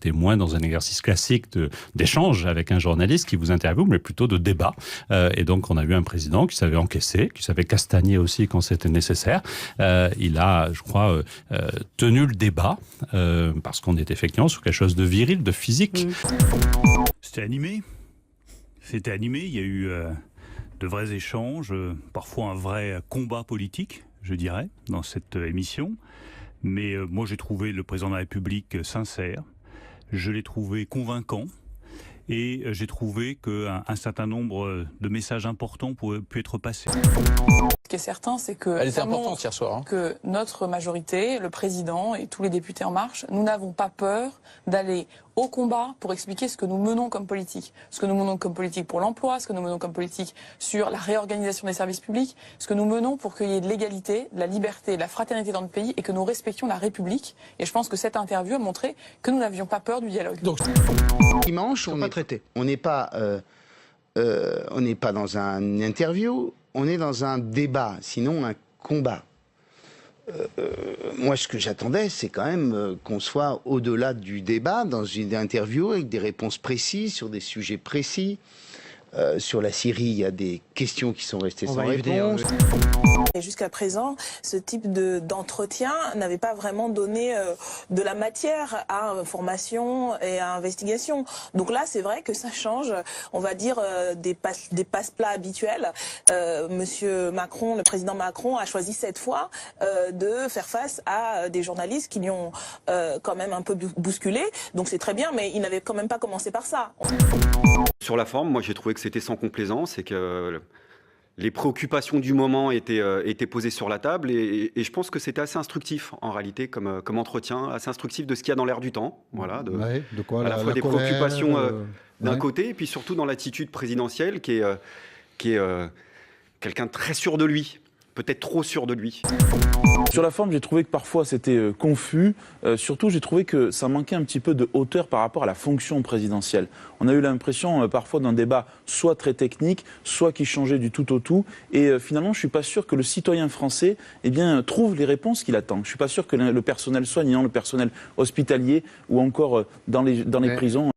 était moins dans un exercice classique d'échange avec un journaliste qui vous interviewe, mais plutôt de débat. Et donc, on a eu un président qui savait encaisser, qui savait castagner aussi quand c'était nécessaire. Il a, je crois, tenu le débat, parce qu'on est effectivement sur quelque chose de viril, de physique. C'était animé. C'était animé. Il y a eu de vrais échanges, parfois un vrai combat politique, je dirais, dans cette émission. Mais moi, j'ai trouvé le président de la République sincère. Je l'ai trouvé convaincant. Et j'ai trouvé qu'un certain nombre de messages importants pouvaient pu être passés. Ce qui est certain, c'est que, elle était importante hier soir, que notre majorité, le président et tous les députés En Marche, nous n'avons pas peur d'aller au combat pour expliquer ce que nous menons comme politique. Ce que nous menons comme politique pour l'emploi, ce que nous menons comme politique sur la réorganisation des services publics, ce que nous menons pour qu'il y ait de l'égalité, de la liberté, de la fraternité dans le pays et que nous respections la République. Et je pense que cette interview a montré que nous n'avions pas peur du dialogue. Donc, dimanche, on n'est pas dans une interview, on est dans un débat, sinon un combat. Moi, ce que j'attendais, c'est quand même qu'on soit au-delà du débat, dans une interview avec des réponses précises, sur des sujets précis. Sur la Syrie, il y a des questions qui sont restées sans réponse. Et jusqu'à présent, ce type d'entretien n'avait pas vraiment donné de la matière à information et à investigation. Donc là, c'est vrai que ça change, on va dire, des passe-plats habituels. Monsieur Macron, le président Macron, a choisi cette fois de faire face à des journalistes qui lui ont quand même un peu bousculé. Donc c'est très bien, mais il n'avait quand même pas commencé par ça. Sur la forme, moi j'ai trouvé que c'était sans complaisance et que les préoccupations du moment étaient posées sur la table et je pense que c'était assez instructif en réalité comme entretien, assez instructif de ce qu'il y a dans l'air du temps, voilà, de quoi, à la fois des préoccupations d'un ouais. côté et puis surtout dans l'attitude présidentielle qui est quelqu'un de très sûr de lui, peut-être trop sûr de lui. Sur la forme, j'ai trouvé que parfois c'était confus. Surtout, j'ai trouvé que ça manquait un petit peu de hauteur par rapport à la fonction présidentielle. On a eu l'impression parfois d'un débat soit très technique, soit qui changeait du tout au tout. Et finalement, je ne suis pas sûr que le citoyen français trouve les réponses qu'il attend. Je ne suis pas sûr que le personnel soignant, le personnel hospitalier ou encore dans les prisons